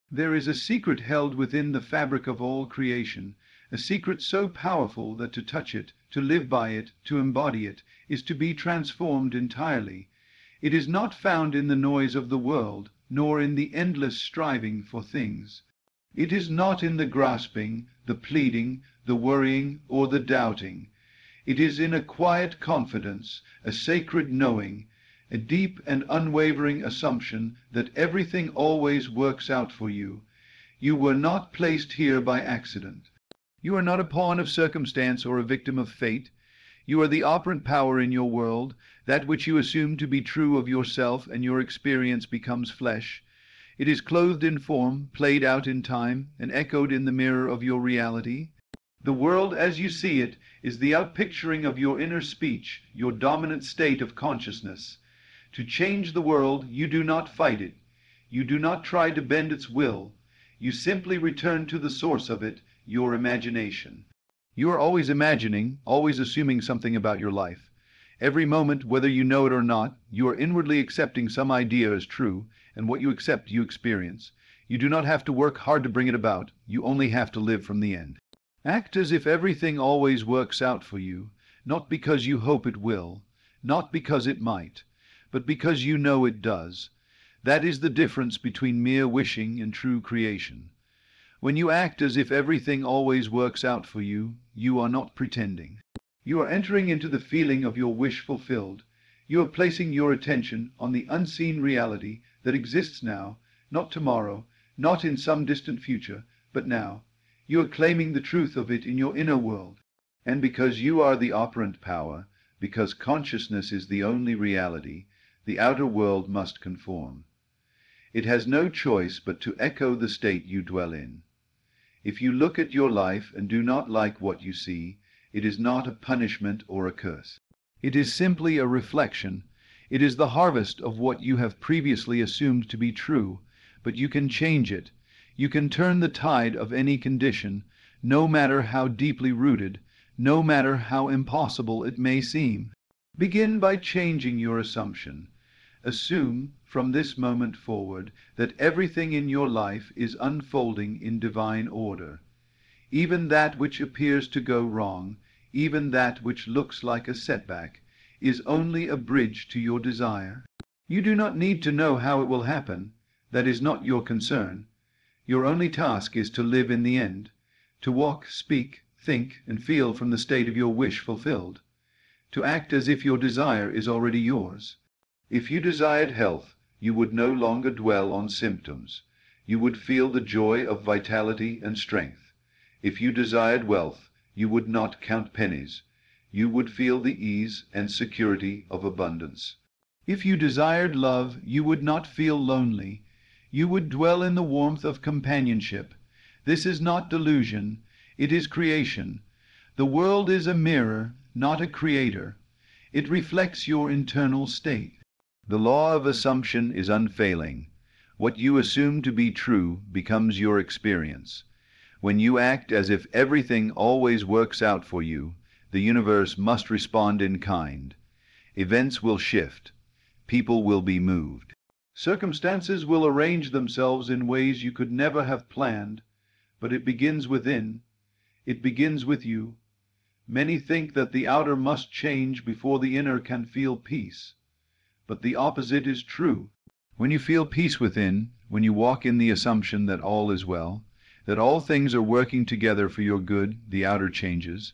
There is a secret held within the fabric of all creation, a secret so powerful that to touch it, to live by it, to embody it, is to be transformed entirely. It is not found in the noise of the world, nor in the endless striving for things. It is not in the grasping, the pleading, the worrying, or the doubting. It is in a quiet confidence, a sacred knowing, a deep and unwavering assumption that everything always works out for you. You were not placed here by accident. You are not a pawn of circumstance or a victim of fate. You are the operant power in your world. That which you assume to be true of yourself and your experience becomes flesh. It is clothed in form, played out in time, and echoed in the mirror of your reality. The world as you see it is the outpicturing of your inner speech, your dominant state of consciousness. To change the world, you do not fight it. You do not try to bend its will. You simply return to the source of it, your imagination. You are always imagining, always assuming something about your life. Every moment, whether you know it or not, you are inwardly accepting some idea as true, and what you accept you experience. You do not have to work hard to bring it about. You only have to live from the end. Act as if everything always works out for you, not because you hope it will, not because it might, but because you know it does. That is the difference between mere wishing and true creation. When you act as if everything always works out for you, you are not pretending. You are entering into the feeling of your wish fulfilled. You are placing your attention on the unseen reality that exists now, not tomorrow, not in some distant future, but now. You are claiming the truth of it in your inner world. And because you are the operant power, because consciousness is the only reality, the outer world must conform. It has no choice but to echo the state you dwell in. If you look at your life and do not like what you see, it is not a punishment or a curse. It is simply a reflection. It is the harvest of what you have previously assumed to be true, but you can change it. You can turn the tide of any condition, no matter how deeply rooted, no matter how impossible it may seem. Begin by changing your assumption. Assume, from this moment forward, that everything in your life is unfolding in divine order. Even that which appears to go wrong, even that which looks like a setback, is only a bridge to your desire. You do not need to know how it will happen. That is not your concern. Your only task is to live in the end, to walk, speak, think, and feel from the state of your wish fulfilled, to act as if your desire is already yours. If you desired health, you would no longer dwell on symptoms. You would feel the joy of vitality and strength. If you desired wealth, you would not count pennies. You would feel the ease and security of abundance. If you desired love, you would not feel lonely. You would dwell in the warmth of companionship. This is not delusion, it is creation. The world is a mirror, not a creator. It reflects your internal state. The law of assumption is unfailing. What you assume to be true becomes your experience. When you act as if everything always works out for you, the universe must respond in kind. Events will shift. People will be moved. Circumstances will arrange themselves in ways you could never have planned, but it begins within. It begins with you. Many think that the outer must change before the inner can feel peace. But the opposite is true. When you feel peace within, when you walk in the assumption that all is well, that all things are working together for your good, the outer changes,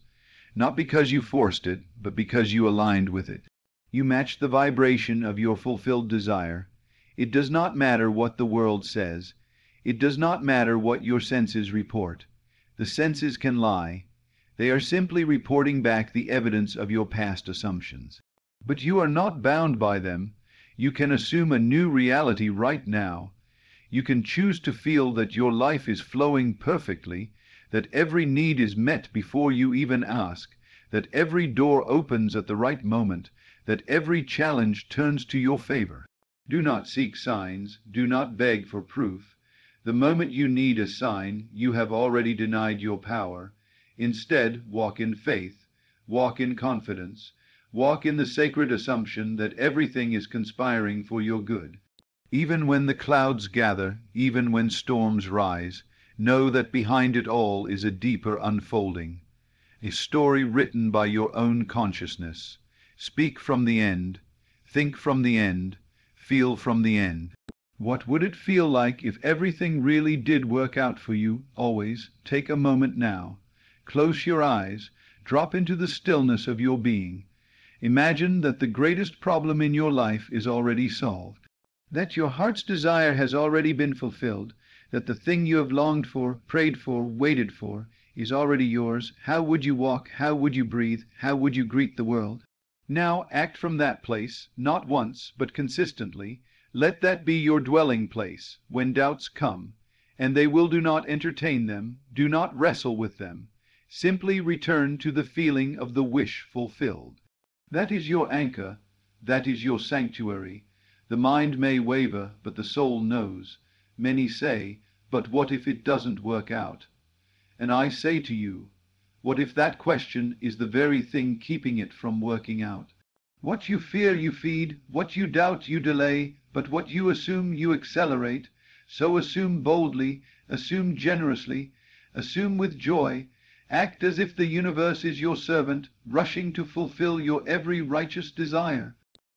not because you forced it, but because you aligned with it. You match the vibration of your fulfilled desire. It does not matter what the world says. It does not matter what your senses report. The senses can lie. They are simply reporting back the evidence of your past assumptions. But you are not bound by them. You can assume a new reality right now. You can choose to feel that your life is flowing perfectly, that every need is met before you even ask, that every door opens at the right moment, that every challenge turns to your favor. Do not seek signs. Do not beg for proof. The moment you need a sign, you have already denied your power. Instead, walk in faith. Walk in confidence. Walk in the sacred assumption that everything is conspiring for your good. Even when the clouds gather, even when storms rise, know that behind it all is a deeper unfolding, a story written by your own consciousness. Speak from the end, think from the end, feel from the end. What would it feel like if everything really did work out for you, always? Take a moment now. Close your eyes, drop into the stillness of your being. Imagine that the greatest problem in your life is already solved, that your heart's desire has already been fulfilled, that the thing you have longed for, prayed for, waited for, is already yours. How would you walk? How would you breathe? How would you greet the world? Now act from that place, not once, but consistently. Let that be your dwelling place when doubts come, and they will. Do not entertain them, do not wrestle with them. Simply return to the feeling of the wish fulfilled. That is your anchor, that is your sanctuary. The mind may waver, but the soul knows. Many say, but what if it doesn't work out? And I say to you, what if that question is the very thing keeping it from working out? What you fear you feed, what you doubt you delay, but what you assume you accelerate. So assume boldly, assume generously, assume with joy. Act as if the universe is your servant, rushing to fulfill your every righteous desire.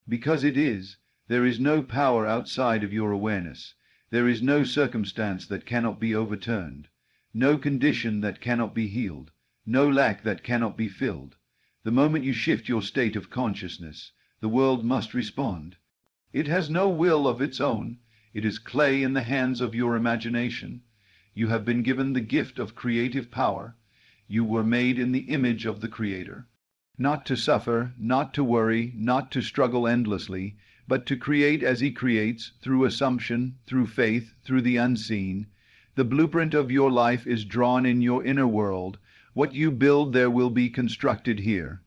Because it is. There is no power outside of your awareness. There is no circumstance that cannot be overturned, no condition that cannot be healed, no lack that cannot be filled. The moment you shift your state of consciousness, the world must respond. It has no will of its own. It is clay in the hands of your imagination. You have been given the gift of creative power. You were made in the image of the Creator. Not to suffer, not to worry, not to struggle endlessly, but to create as He creates, through assumption, through faith, through the unseen. The blueprint of your life is drawn in your inner world. What you build there will be constructed here.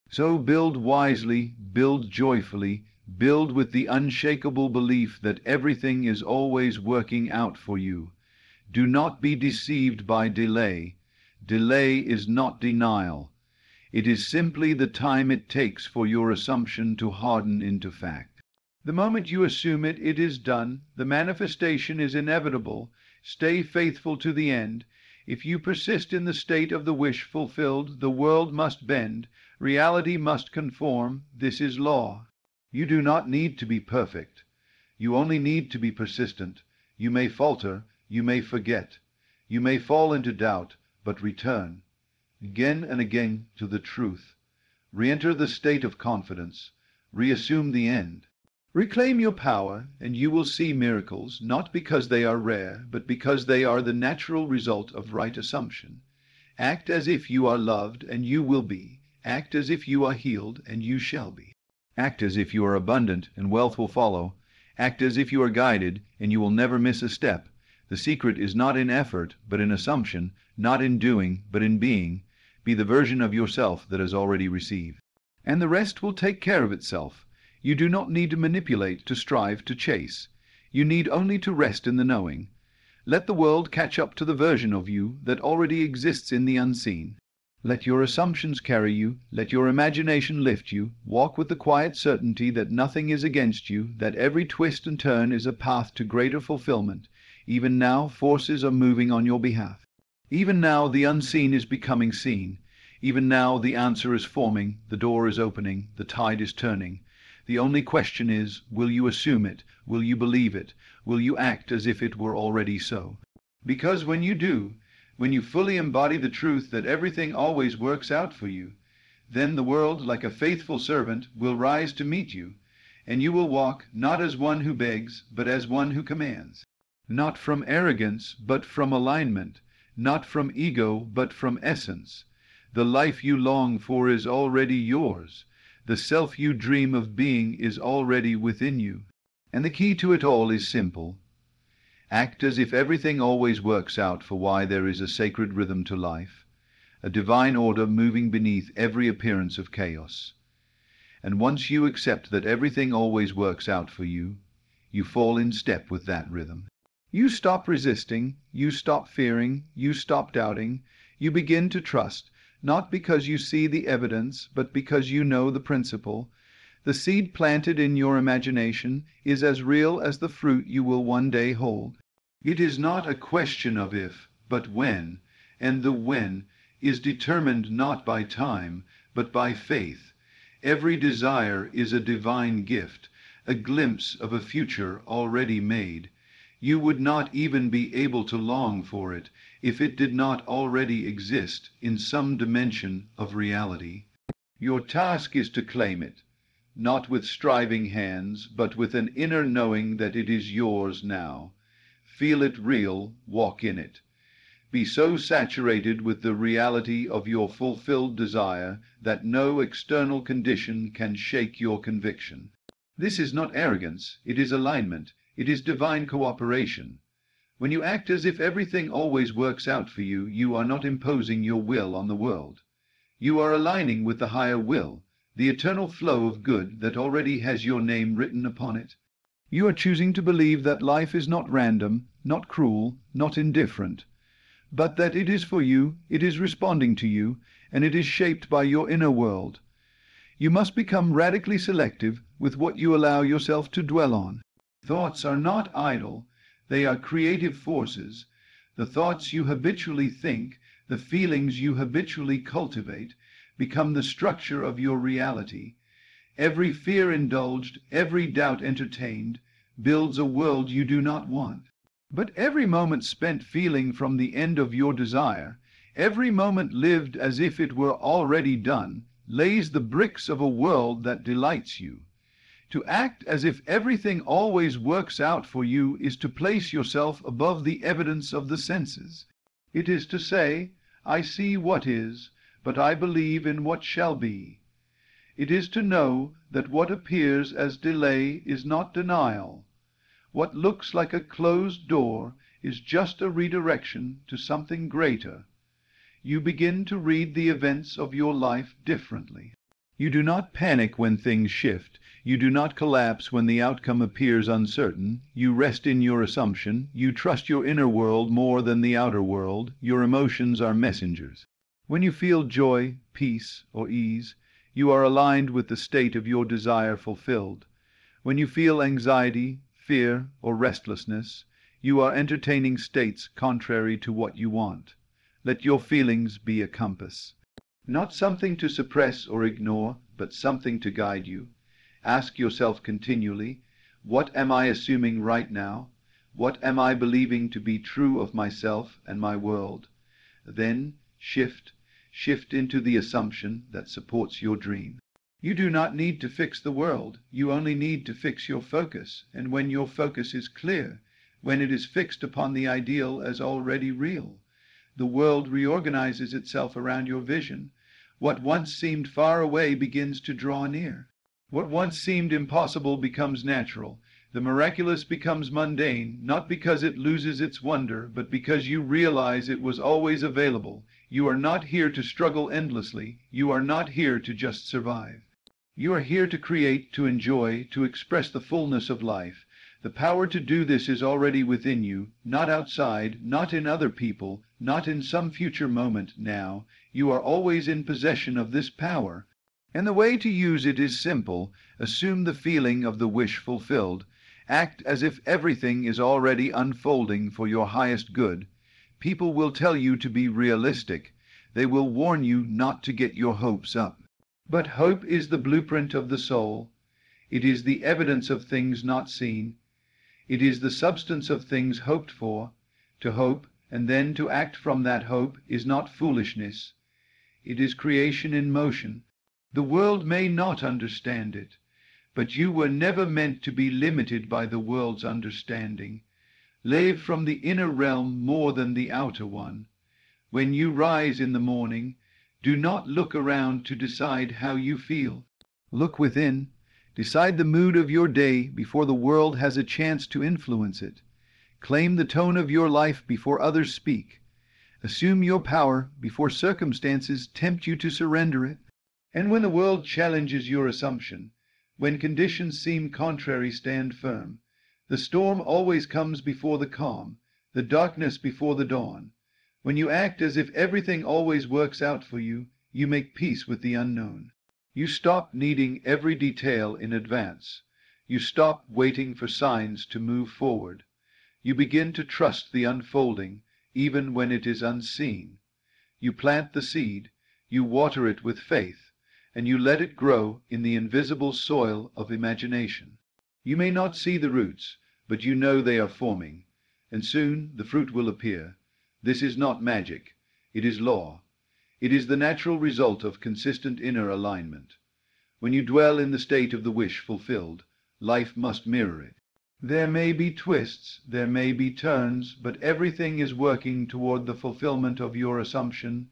So build wisely, build joyfully, build with the unshakable belief that everything is always working out for you. Do not be deceived by delay. Delay is not denial. It is simply the time it takes for your assumption to harden into fact. The moment you assume it, it is done. The manifestation is inevitable. Stay faithful to the end. If you persist in the state of the wish fulfilled, the world must bend. Reality must conform. This is law. You do not need to be perfect. You only need to be persistent. You may falter. You may forget. You may fall into doubt, but return again and again to the truth. Re-enter the state of confidence. Reassume the end. Reclaim your power, and you will see miracles, not because they are rare, but because they are the natural result of right assumption. Act as if you are loved, and you will be. Act as if you are healed, and you shall be. Act as if you are abundant, and wealth will follow. Act as if you are guided, and you will never miss a step. The secret is not in effort, but in assumption, not in doing, but in being. Be the version of yourself that has already received. And the rest will take care of itself. You do not need to manipulate, to strive, to chase. You need only to rest in the knowing. Let the world catch up to the version of you that already exists in the unseen. Let your assumptions carry you. Let your imagination lift you. Walk with the quiet certainty that nothing is against you, that every twist and turn is a path to greater fulfillment. Even now, forces are moving on your behalf. Even now, the unseen is becoming seen. Even now, the answer is forming, the door is opening, the tide is turning. The only question is, will you assume it? Will you believe it? Will you act as if it were already so? Because when you do, when you fully embody the truth that everything always works out for you, then the world, like a faithful servant, will rise to meet you, and you will walk not as one who begs, but as one who commands. Not from arrogance, but from alignment. Not from ego, but from essence. The life you long for is already yours. The self you dream of being is already within you. And the key to it all is simple. Act as if everything always works out for why there is a sacred rhythm to life, a divine order moving beneath every appearance of chaos. And once you accept that everything always works out for you, you fall in step with that rhythm. You stop resisting, you stop fearing, you stop doubting, you begin to trust, not because you see the evidence, but because you know the principle. The seed planted in your imagination is as real as the fruit you will one day hold. It is not a question of if, but when, and the when is determined not by time, but by faith. Every desire is a divine gift, a glimpse of a future already made. You would not even be able to long for it if it did not already exist in some dimension of reality. Your task is to claim it, not with striving hands, but with an inner knowing that it is yours now. Feel it real, walk in it. Be so saturated with the reality of your fulfilled desire that no external condition can shake your conviction. This is not arrogance, it is alignment, it is divine cooperation. When you act as if everything always works out for you, you are not imposing your will on the world. You are aligning with the higher will, the eternal flow of good that already has your name written upon it. You are choosing to believe that life is not random, not cruel, not indifferent, but that it is for you, it is responding to you, and it is shaped by your inner world. You must become radically selective with what you allow yourself to dwell on. Thoughts are not idle, they are creative forces. The thoughts you habitually think, the feelings you habitually cultivate, become the structure of your reality. Every fear indulged, every doubt entertained, builds a world you do not want. But every moment spent feeling from the end of your desire, every moment lived as if it were already done, lays the bricks of a world that delights you. To act as if everything always works out for you is to place yourself above the evidence of the senses. It is to say, I see what is, but I believe in what shall be. It is to know that what appears as delay is not denial. What looks like a closed door is just a redirection to something greater. You begin to read the events of your life differently. You do not panic when things shift. You do not collapse when the outcome appears uncertain. You rest in your assumption. You trust your inner world more than the outer world. Your emotions are messengers. When you feel joy, peace, or ease, you are aligned with the state of your desire fulfilled. When you feel anxiety, fear, or restlessness, you are entertaining states contrary to what you want. Let your feelings be a compass. Not something to suppress or ignore, but something to guide you. Ask yourself continually, what am I assuming right now? What am I believing to be true of myself and my world? Then shift into the assumption that supports your dream. You do not need to fix the world. You only need to fix your focus. And when your focus is clear, when it is fixed upon the ideal as already real, the world reorganizes itself around your vision. What once seemed far away begins to draw near. What once seemed impossible becomes natural. The miraculous becomes mundane, not because it loses its wonder, but because you realize it was always available. You are not here to struggle endlessly. You are not here to just survive. You are here to create, to enjoy, to express the fullness of life. The power to do this is already within you, not outside, not in other people, not in some future moment now. You are always in possession of this power. And the way to use it is simple. Assume the feeling of the wish fulfilled. Act as if everything is already unfolding for your highest good. People will tell you to be realistic. They will warn you not to get your hopes up. But hope is the blueprint of the soul. It is the evidence of things not seen. It is the substance of things hoped for. To hope, and then to act from that hope, is not foolishness. It is creation in motion. The world may not understand it, but you were never meant to be limited by the world's understanding. Live from the inner realm more than the outer one. When you rise in the morning, do not look around to decide how you feel. Look within. Decide the mood of your day before the world has a chance to influence it. Claim the tone of your life before others speak. Assume your power before circumstances tempt you to surrender it. And when the world challenges your assumption, when conditions seem contrary, stand firm. The storm always comes before the calm, the darkness before the dawn. When you act as if everything always works out for you, you make peace with the unknown. You stop needing every detail in advance. You stop waiting for signs to move forward. You begin to trust the unfolding, even when it is unseen. You plant the seed, you water it with faith, and you let it grow in the invisible soil of imagination. You may not see the roots, but you know they are forming, and soon the fruit will appear. This is not magic. It is law. It is the natural result of consistent inner alignment. When you dwell in the state of the wish fulfilled, life must mirror it. There may be twists, there may be turns, but everything is working toward the fulfillment of your assumption.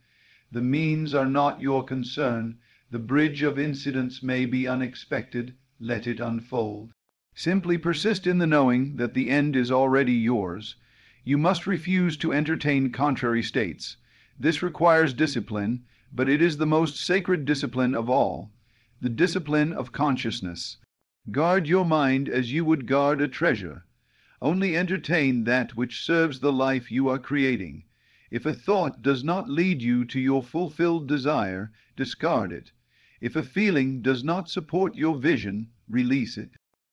The means are not your concern. The bridge of incidents may be unexpected. Let it unfold. Simply persist in the knowing that the end is already yours. You must refuse to entertain contrary states. This requires discipline, but it is the most sacred discipline of all, the discipline of consciousness. Guard your mind as you would guard a treasure. Only entertain that which serves the life you are creating. If a thought does not lead you to your fulfilled desire, discard it. If a feeling does not support your vision, release it.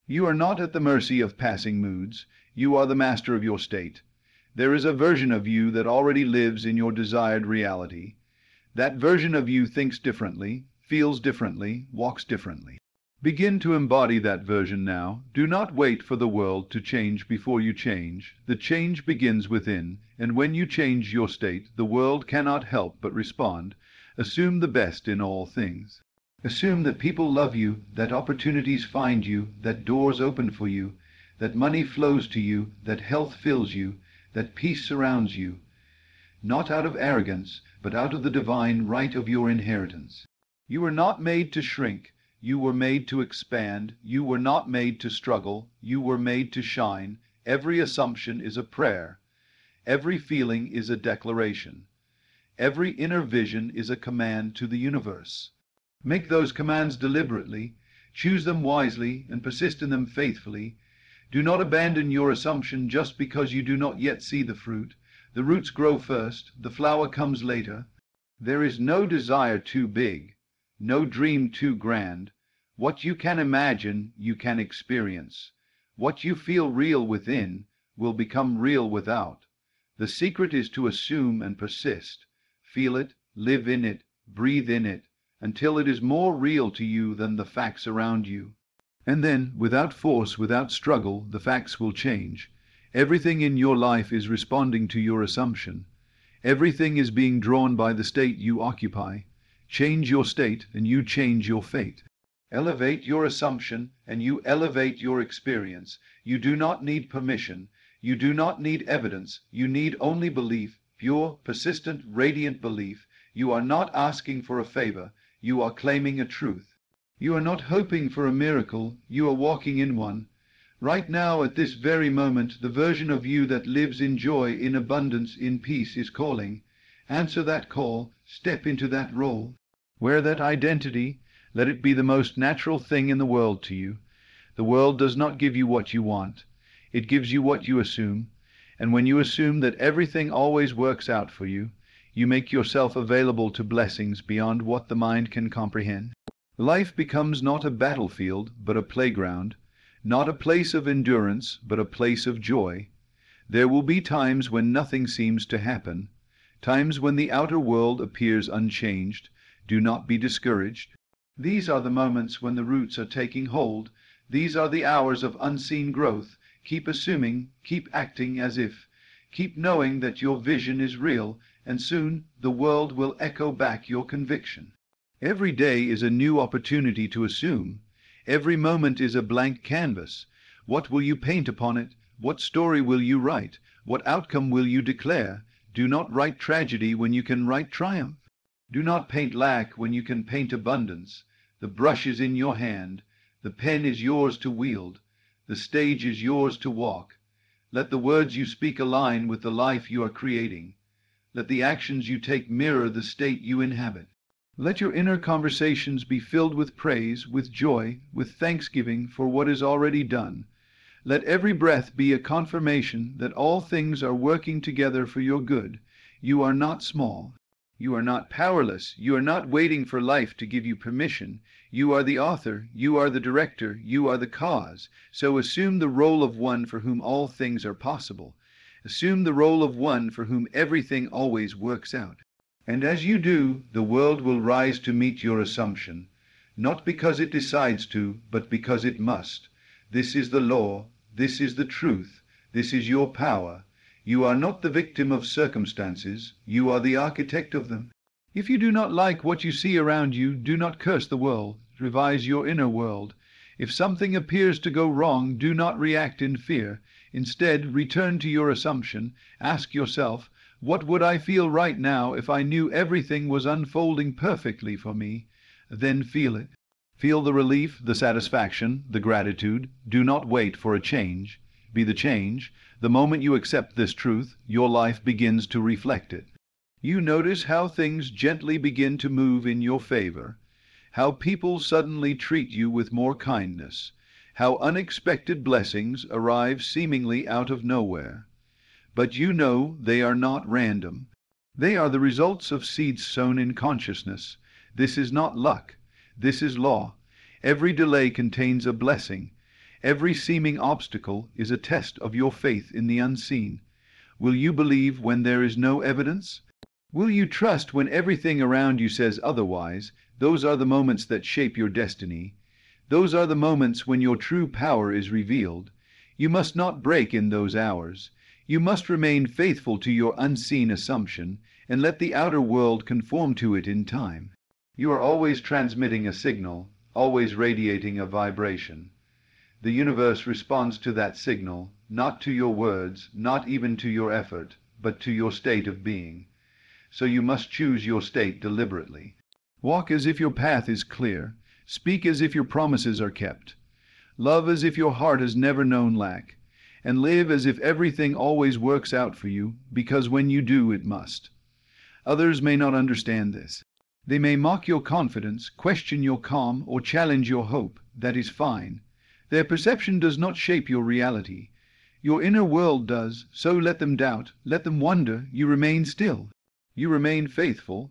You are not at the mercy of passing moods. You are the master of your state. There is a version of you that already lives in your desired reality. That version of you thinks differently, feels differently, walks differently. Begin to embody that version now. Do not wait for the world to change before you change. The change begins within, and when you change your state, the world cannot help but respond. Assume the best in all things. Assume that people love you, that opportunities find you, that doors open for you, that money flows to you, that health fills you, that peace surrounds you, not out of arrogance, but out of the divine right of your inheritance. You were not made to shrink. You were made to expand. You were not made to struggle. You were made to shine. Every assumption is a prayer. Every feeling is a declaration. Every inner vision is a command to the universe. Make those commands deliberately. Choose them wisely and persist in them faithfully. Do not abandon your assumption just because you do not yet see the fruit. The roots grow first. The flower comes later. There is no desire too big, no dream too grand. What you can imagine, you can experience. What you feel real within will become real without. The secret is to assume and persist. Feel it, live in it, breathe in it, until it is more real to you than the facts around you. And then, without force, without struggle, the facts will change. Everything in your life is responding to your assumption. Everything is being drawn by the state you occupy. Change your state, and you change your fate. Elevate your assumption, and you elevate your experience. You do not need permission. You do not need evidence. You need only belief, pure, persistent, radiant belief. You are not asking for a favor. You are claiming a truth. You are not hoping for a miracle. You are walking in one. Right now, at this very moment, the version of you that lives in joy, in abundance, in peace is calling. Answer that call. Step into that role. Wear that identity. Let it be the most natural thing in the world to you. The world does not give you what you want. It gives you what you assume. And when you assume that everything always works out for you, you make yourself available to blessings beyond what the mind can comprehend. Life becomes not a battlefield, but a playground, not a place of endurance, but a place of joy. There will be times when nothing seems to happen, times when the outer world appears unchanged. Do not be discouraged. These are the moments when the roots are taking hold. These are the hours of unseen growth. Keep assuming, keep acting as if. Keep knowing that your vision is real, and soon the world will echo back your conviction. Every day is a new opportunity to assume. Every moment is a blank canvas. What will you paint upon it? What story will you write? What outcome will you declare? Do not write tragedy when you can write triumph. Do not paint lack when you can paint abundance. The brush is in your hand. The pen is yours to wield. The stage is yours to walk. Let the words you speak align with the life you are creating. Let the actions you take mirror the state you inhabit. Let your inner conversations be filled with praise, with joy, with thanksgiving for what is already done. Let every breath be a confirmation that all things are working together for your good. You are not small. You are not powerless. You are not waiting for life to give you permission. You are the author. You are the director. You are the cause. So assume the role of one for whom all things are possible. Assume the role of one for whom everything always works out. And as you do, the world will rise to meet your assumption, not because it decides to, but because it must. This is the law. This is the truth. This is your power. You are not the victim of circumstances. You are the architect of them. If you do not like what you see around you, do not curse the world. Revise your inner world. If something appears to go wrong, do not react in fear. Instead, return to your assumption. Ask yourself, what would I feel right now if I knew everything was unfolding perfectly for me? Then feel it. Feel the relief, the satisfaction, the gratitude. Do not wait for a change. Be the change. The moment you accept this truth, your life begins to reflect it. You notice how things gently begin to move in your favor, how people suddenly treat you with more kindness, how unexpected blessings arrive seemingly out of nowhere. But you know they are not random. They are the results of seeds sown in consciousness. This is not luck. This is law. Every delay contains a blessing. Every seeming obstacle is a test of your faith in the unseen. Will you believe when there is no evidence? Will you trust when everything around you says otherwise? Those are the moments that shape your destiny. Those are the moments when your true power is revealed. You must not break in those hours. You must remain faithful to your unseen assumption and let the outer world conform to it in time. You are always transmitting a signal, always radiating a vibration. The universe responds to that signal, not to your words, not even to your effort, but to your state of being. So you must choose your state deliberately. Walk as if your path is clear. Speak as if your promises are kept. Love as if your heart has never known lack. And live as if everything always works out for you, because when you do, it must. Others may not understand this. They may mock your confidence, question your calm, or challenge your hope. That is fine. Their perception does not shape your reality. Your inner world does, so let them doubt, let them wonder. You remain still. You remain faithful.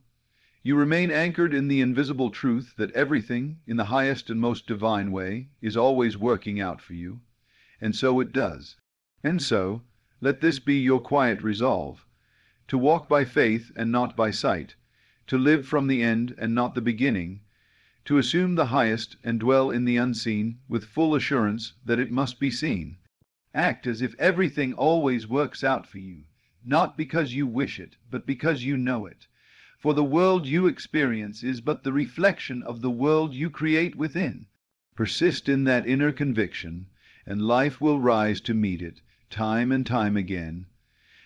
You remain anchored in the invisible truth that everything, in the highest and most divine way, is always working out for you. And so it does. And so, let this be your quiet resolve, to walk by faith and not by sight, to live from the end and not the beginning, to assume the highest and dwell in the unseen with full assurance that it must be seen. Act as if everything always works out for you, not because you wish it, but because you know it. For the world you experience is but the reflection of the world you create within. Persist in that inner conviction, and life will rise to meet it, time and time again,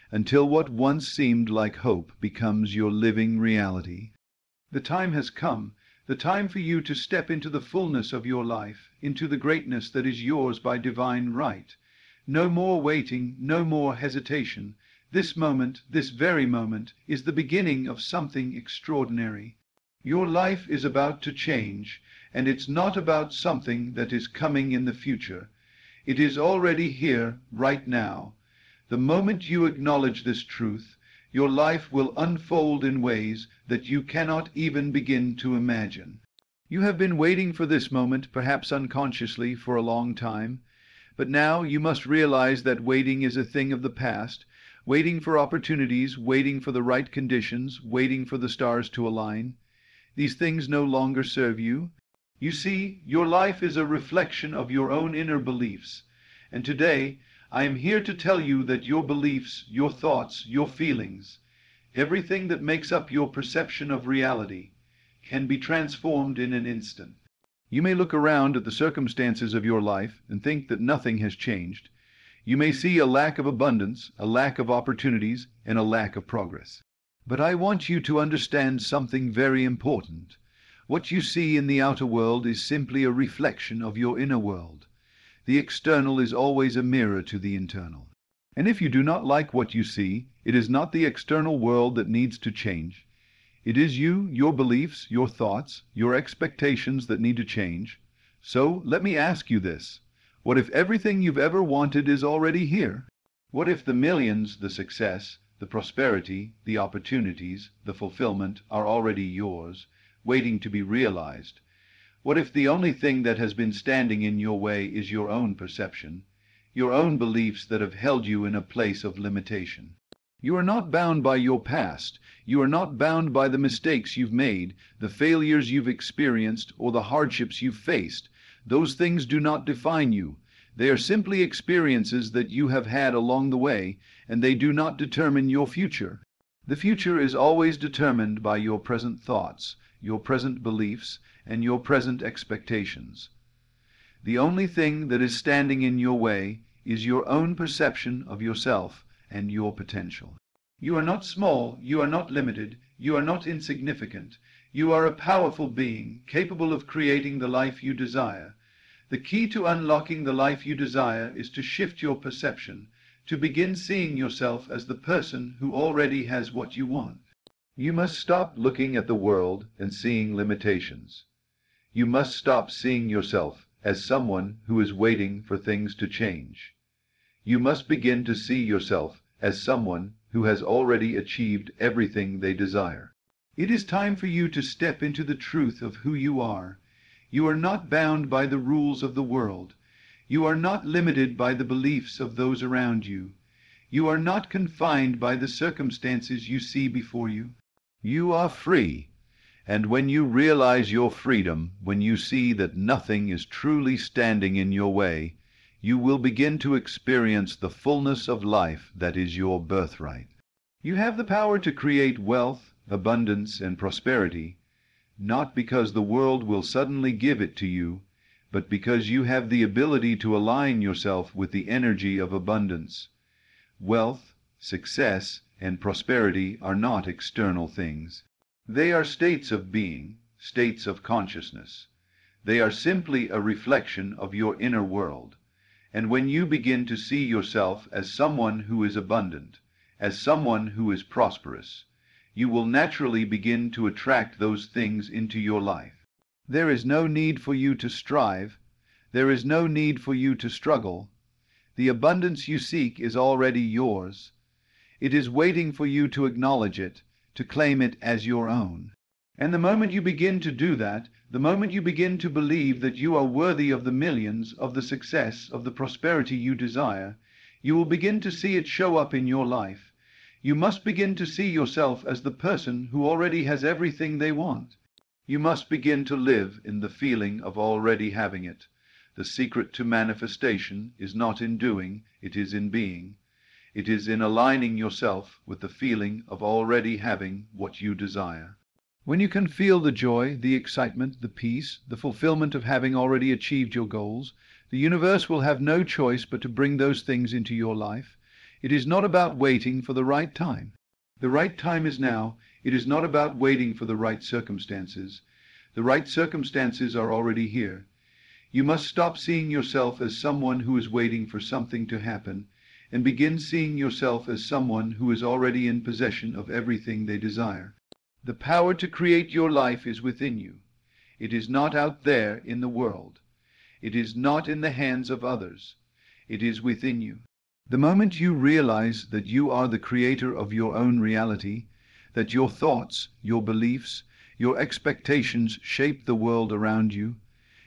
until what once seemed like hope becomes your living reality. The time has come. The time for you to step into the fullness of your life, into the greatness that is yours by divine right. No more waiting, no more hesitation. This moment, this very moment, is the beginning of something extraordinary. Your life is about to change, and it's not about something that is coming in the future. It is already here, right now. The moment you acknowledge this truth, your life will unfold in ways that you cannot even begin to imagine. You have been waiting for this moment, perhaps unconsciously, for a long time. But now you must realize that waiting is a thing of the past, waiting for opportunities, waiting for the right conditions, waiting for the stars to align. These things no longer serve you. You see, your life is a reflection of your own inner beliefs. And today, I am here to tell you that your beliefs, your thoughts, your feelings, everything that makes up your perception of reality, can be transformed in an instant. You may look around at the circumstances of your life and think that nothing has changed. You may see a lack of abundance, a lack of opportunities, and a lack of progress. But I want you to understand something very important. What you see in the outer world is simply a reflection of your inner world. The external is always a mirror to the internal. And if you do not like what you see, it is not the external world that needs to change. It is you, your beliefs, your thoughts, your expectations that need to change. So let me ask you this. What if everything you've ever wanted is already here? What if the millions, the success, the prosperity, the opportunities, the fulfillment are already yours, waiting to be realized. What if the only thing that has been standing in your way is your own perception, your own beliefs that have held you in a place of limitation? You are not bound by your past. You are not bound by the mistakes you've made, the failures you've experienced, or the hardships you've faced. Those things do not define you. They are simply experiences that you have had along the way, and they do not determine your future. The future is always determined by your present thoughts, your present beliefs, and your present expectations. The only thing that is standing in your way is your own perception of yourself and your potential. You are not small, you are not limited, you are not insignificant. You are a powerful being, capable of creating the life you desire. The key to unlocking the life you desire is to shift your perception, to begin seeing yourself as the person who already has what you want. You must stop looking at the world and seeing limitations. You must stop seeing yourself as someone who is waiting for things to change. You must begin to see yourself as someone who has already achieved everything they desire. It is time for you to step into the truth of who you are. You are not bound by the rules of the world. You are not limited by the beliefs of those around you. You are not confined by the circumstances you see before you. You are free. And when you realize your freedom, when you see that nothing is truly standing in your way, you will begin to experience the fullness of life that is your birthright. You have the power to create wealth, abundance, and prosperity, not because the world will suddenly give it to you, but because you have the ability to align yourself with the energy of abundance. Wealth, success, and prosperity are not external things. They are states of being, states of consciousness. They are simply a reflection of your inner world. And when you begin to see yourself as someone who is abundant, as someone who is prosperous, you will naturally begin to attract those things into your life. There is no need for you to strive. There is no need for you to struggle. The abundance you seek is already yours. It is waiting for you to acknowledge it, to claim it as your own. And the moment you begin to do that, the moment you begin to believe that you are worthy of the millions, of the success, of the prosperity you desire, you will begin to see it show up in your life. You must begin to see yourself as the person who already has everything they want. You must begin to live in the feeling of already having it. The secret to manifestation is not in doing, it is in being. It is in aligning yourself with the feeling of already having what you desire. When you can feel the joy, the excitement, the peace, the fulfillment of having already achieved your goals, the universe will have no choice but to bring those things into your life. It is not about waiting for the right time. The right time is now. It is not about waiting for the right circumstances. The right circumstances are already here. You must stop seeing yourself as someone who is waiting for something to happen, and begin seeing yourself as someone who is already in possession of everything they desire. The power to create your life is within you. It is not out there in the world. It is not in the hands of others. It is within you. The moment you realize that you are the creator of your own reality, that your thoughts, your beliefs, your expectations shape the world around you,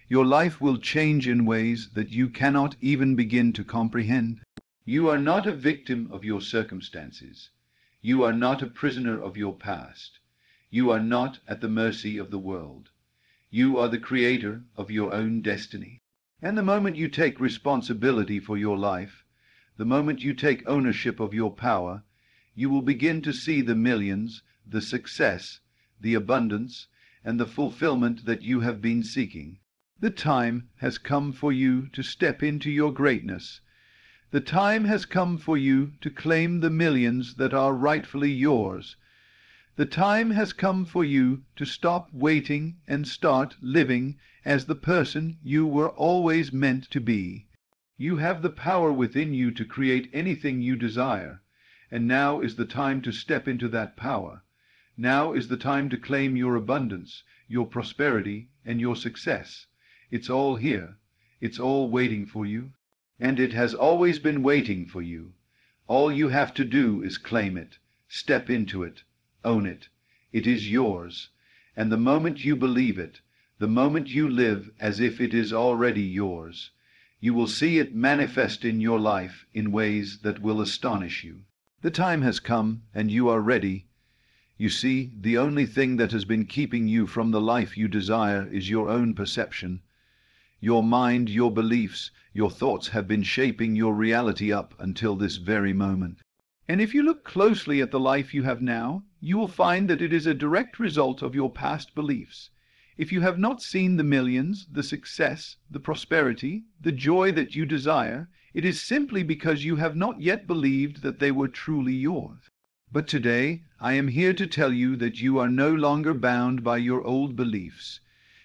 your life will change in ways that you cannot even begin to comprehend. You are not a victim of your circumstances. You are not a prisoner of your past. You are not at the mercy of the world. You are the creator of your own destiny. And the moment you take responsibility for your life, the moment you take ownership of your power, you will begin to see the millions, the success, the abundance, and the fulfillment that you have been seeking. The time has come for you to step into your greatness. The time has come for you to claim the millions that are rightfully yours. The time has come for you to stop waiting and start living as the person you were always meant to be. You have the power within you to create anything you desire, and now is the time to step into that power. Now is the time to claim your abundance, your prosperity, and your success. It's all here. It's all waiting for you. And it has always been waiting for you. All you have to do is claim it. Step into it. Own it. It is yours. And the moment you believe it, the moment you live as if it is already yours, you will see it manifest in your life in ways that will astonish you. The time has come, and you are ready. You see, the only thing that has been keeping you from the life you desire is your own perception. Your mind, your beliefs, your thoughts have been shaping your reality up until this very moment. And if you look closely at the life you have now, you will find that it is a direct result of your past beliefs. If you have not seen the millions, the success, the prosperity, the joy that you desire, it is simply because you have not yet believed that they were truly yours. But today, I am here to tell you that you are no longer bound by your old beliefs.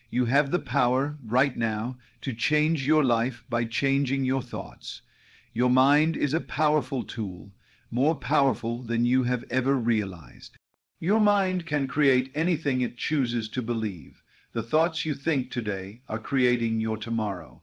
You have the power, right now, to change your life by changing your thoughts. Your mind is a powerful tool, more powerful than you have ever realized. Your mind can create anything it chooses to believe. The thoughts you think today are creating your tomorrow.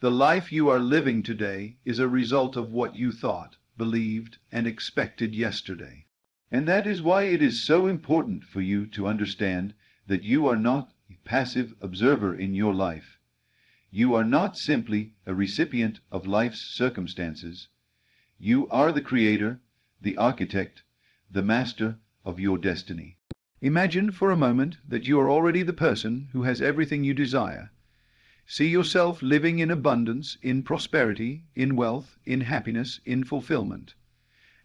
The life you are living today is a result of what you thought, believed, and expected yesterday. And that is why it is so important for you to understand that you are not a passive observer in your life. You are not simply a recipient of life's circumstances. You are the creator, the architect, the master of your destiny. Imagine for a moment that you are already the person who has everything you desire. See yourself living in abundance, in prosperity, in wealth, in happiness, in fulfillment.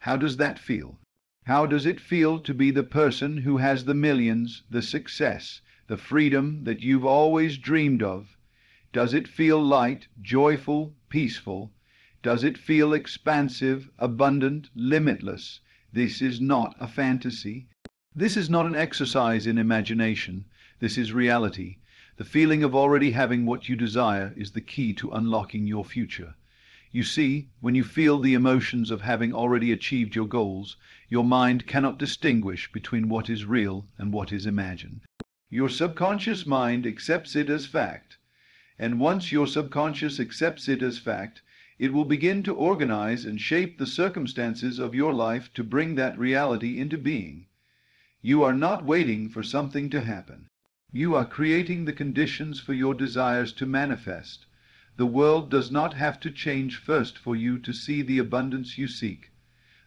How does that feel? How does it feel to be the person who has the millions, the success, the freedom that you've always dreamed of? Does it feel light, joyful, peaceful? Does it feel expansive, abundant, limitless? This is not a fantasy. This is not an exercise in imagination. This is reality. The feeling of already having what you desire is the key to unlocking your future. You see, when you feel the emotions of having already achieved your goals, your mind cannot distinguish between what is real and what is imagined. Your subconscious mind accepts it as fact. And once your subconscious accepts it as fact, it will begin to organize and shape the circumstances of your life to bring that reality into being. You are not waiting for something to happen. You are creating the conditions for your desires to manifest. The world does not have to change first for you to see the abundance you seek.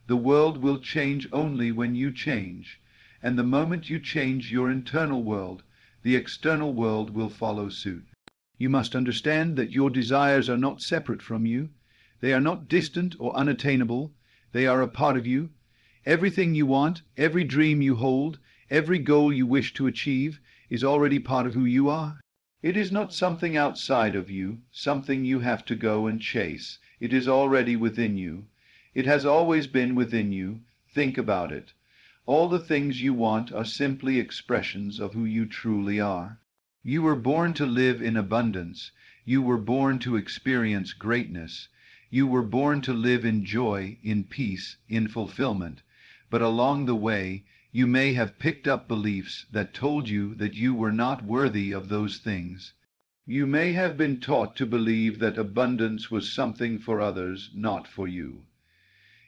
The world will change only when you change, and the moment you change your internal world, the external world will follow suit. You must understand that your desires are not separate from you. They are not distant or unattainable. They are a part of you. Everything you want, every dream you hold, every goal you wish to achieve is already part of who you are. It is not something outside of you, something you have to go and chase. It is already within you. It has always been within you. Think about it. All the things you want are simply expressions of who you truly are. You were born to live in abundance. You were born to experience greatness. You were born to live in joy, in peace, in fulfillment. But along the way, you may have picked up beliefs that told you that you were not worthy of those things. You may have been taught to believe that abundance was something for others, not for you.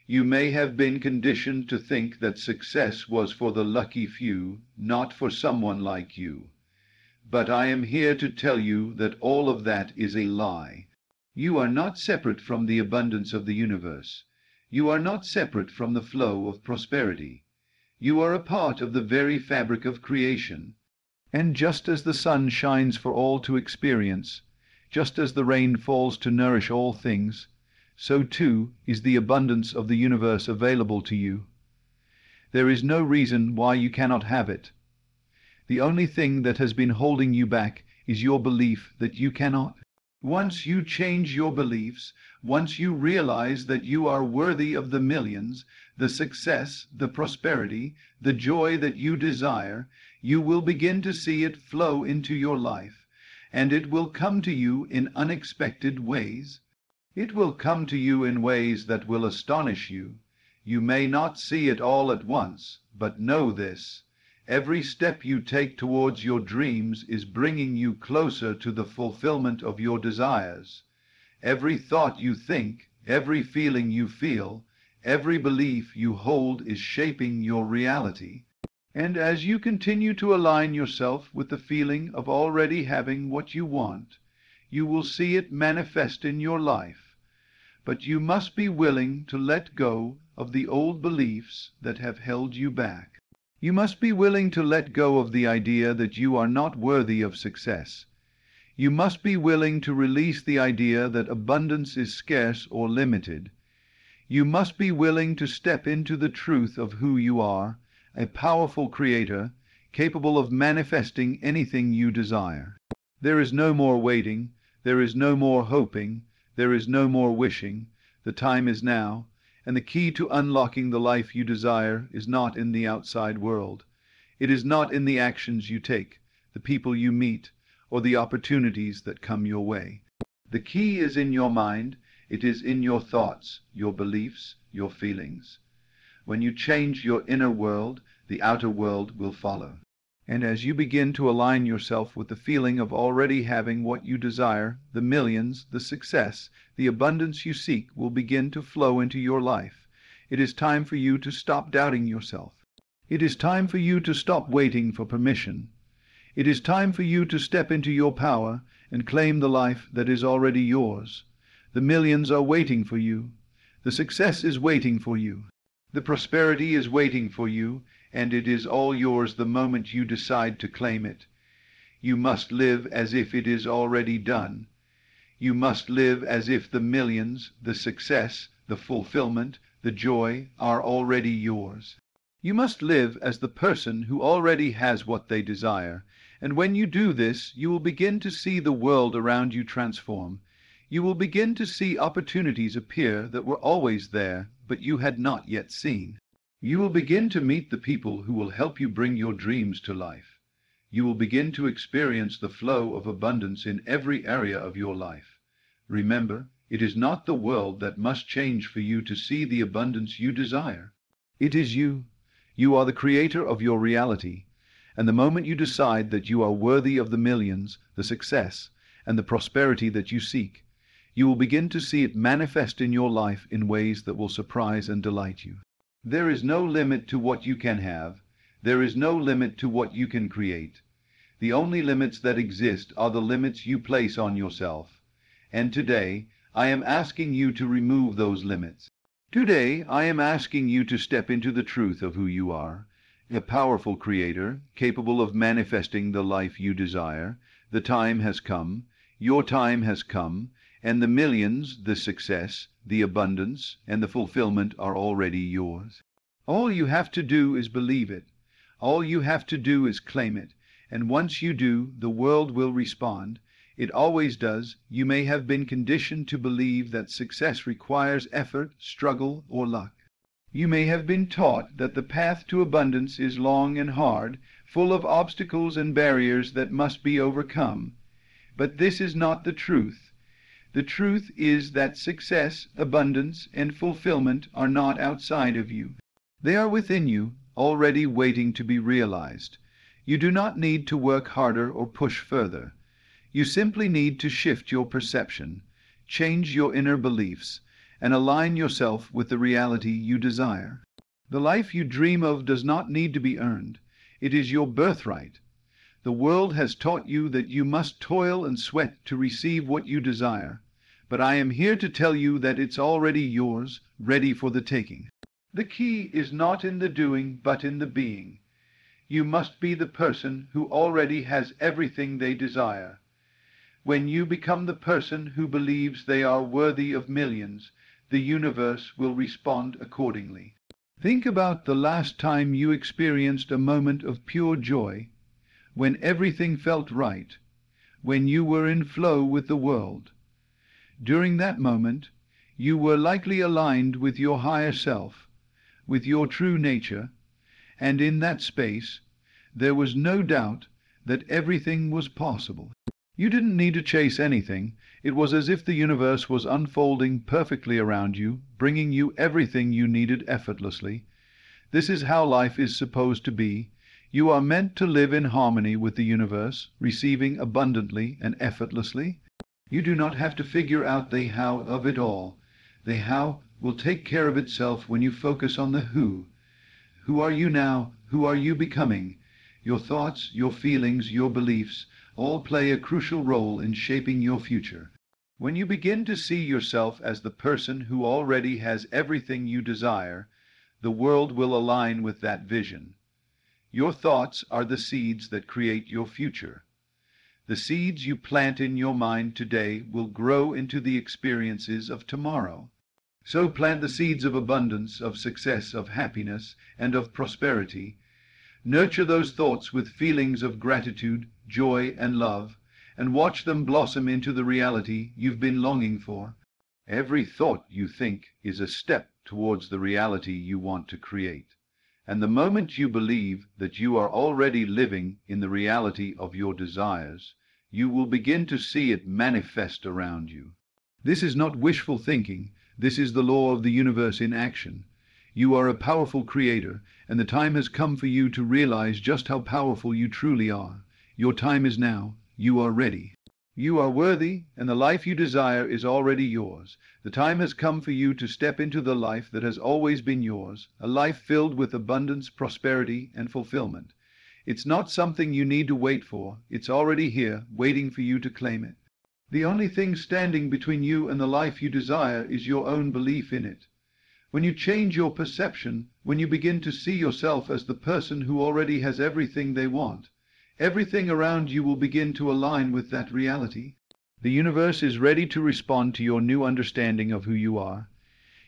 You may have been conditioned to think that success was for the lucky few, not for someone like you. But I am here to tell you that all of that is a lie. You are not separate from the abundance of the universe. You are not separate from the flow of prosperity. You are a part of the very fabric of creation. And just as the sun shines for all to experience, just as the rain falls to nourish all things, so too is the abundance of the universe available to you. There is no reason why you cannot have it. The only thing that has been holding you back is your belief that you cannot. Once you change your beliefs, once you realize that you are worthy of the millions, the success, the prosperity, the joy that you desire, you will begin to see it flow into your life, and it will come to you in unexpected ways. It will come to you in ways that will astonish you. You may not see it all at once, but know this: every step you take towards your dreams is bringing you closer to the fulfillment of your desires. Every thought you think, every feeling you feel, Every belief you hold is shaping your reality. And as you continue to align yourself with the feeling of already having what you want, you will see it manifest in your life. But you must be willing to let go of the old beliefs that have held you back. You must be willing to let go of the idea that you are not worthy of success. You must be willing to release the idea that abundance is scarce or limited. You must be willing to step into the truth of who you are, a powerful creator, capable of manifesting anything you desire. There is no more waiting, there is no more hoping, there is no more wishing. The time is now, and the key to unlocking the life you desire is not in the outside world. It is not in the actions you take, the people you meet, or the opportunities that come your way. The key is in your mind. It is in your thoughts, your beliefs, your feelings. When you change your inner world, the outer world will follow. And as you begin to align yourself with the feeling of already having what you desire, the millions, the success, the abundance you seek will begin to flow into your life. It is time for you to stop doubting yourself. It is time for you to stop waiting for permission. It is time for you to step into your power and claim the life that is already yours. The millions are waiting for you. The success is waiting for you. The prosperity is waiting for you, and it is all yours the moment you decide to claim it. You must live as if it is already done. You must live as if the millions, the success, the fulfillment, the joy are already yours. You must live as the person who already has what they desire, and when you do this, you will begin to see the world around you transform. You will begin to see opportunities appear that were always there, but you had not yet seen. You will begin to meet the people who will help you bring your dreams to life. You will begin to experience the flow of abundance in every area of your life. Remember, it is not the world that must change for you to see the abundance you desire. It is you. You are the creator of your reality. And the moment you decide that you are worthy of the millions, the success, and the prosperity that you seek, you will begin to see it manifest in your life in ways that will surprise and delight you. There is no limit to what you can have. There is no limit to what you can create. The only limits that exist are the limits you place on yourself. And today, I am asking you to remove those limits. Today, I am asking you to step into the truth of who you are, a powerful creator, capable of manifesting the life you desire. The time has come. Your time has come. And the millions, the success, the abundance, and the fulfillment are already yours. All you have to do is believe it. All you have to do is claim it. And once you do, the world will respond. It always does. You may have been conditioned to believe that success requires effort, struggle, or luck. You may have been taught that the path to abundance is long and hard, full of obstacles and barriers that must be overcome. But this is not the truth. The truth is that success, abundance, and fulfillment are not outside of you. They are within you, already waiting to be realized. You do not need to work harder or push further. You simply need to shift your perception, change your inner beliefs, and align yourself with the reality you desire. The life you dream of does not need to be earned. It is your birthright. The world has taught you that you must toil and sweat to receive what you desire. But I am here to tell you that it's already yours, ready for the taking. The key is not in the doing, but in the being. You must be the person who already has everything they desire. When you become the person who believes they are worthy of millions, the universe will respond accordingly. Think about the last time you experienced a moment of pure joy, when everything felt right, when you were in flow with the world. During that moment, you were likely aligned with your higher self, with your true nature, and in that space, there was no doubt that everything was possible. You didn't need to chase anything. It was as if the universe was unfolding perfectly around you, bringing you everything you needed effortlessly. This is how life is supposed to be. You are meant to live in harmony with the universe, receiving abundantly and effortlessly. You do not have to figure out the how of it all. The how will take care of itself when you focus on the who. Who are you now? Who are you becoming? Your thoughts, your feelings, your beliefs all play a crucial role in shaping your future. When you begin to see yourself as the person who already has everything you desire, the world will align with that vision. Your thoughts are the seeds that create your future. The seeds you plant in your mind today will grow into the experiences of tomorrow. So plant the seeds of abundance, of success, of happiness, and of prosperity. Nurture those thoughts with feelings of gratitude, joy, and love, and watch them blossom into the reality you've been longing for. Every thought you think is a step towards the reality you want to create. And the moment you believe that you are already living in the reality of your desires, you will begin to see it manifest around you. This is not wishful thinking. This is the law of the universe in action. You are a powerful creator, and the time has come for you to realize just how powerful you truly are. Your time is now. You are ready. You are worthy, and the life you desire is already yours. The time has come for you to step into the life that has always been yours, a life filled with abundance, prosperity, and fulfillment. It's not something you need to wait for. It's already here, waiting for you to claim it. The only thing standing between you and the life you desire is your own belief in it. When you change your perception, when you begin to see yourself as the person who already has everything they want, everything around you will begin to align with that reality. The universe is ready to respond to your new understanding of who you are.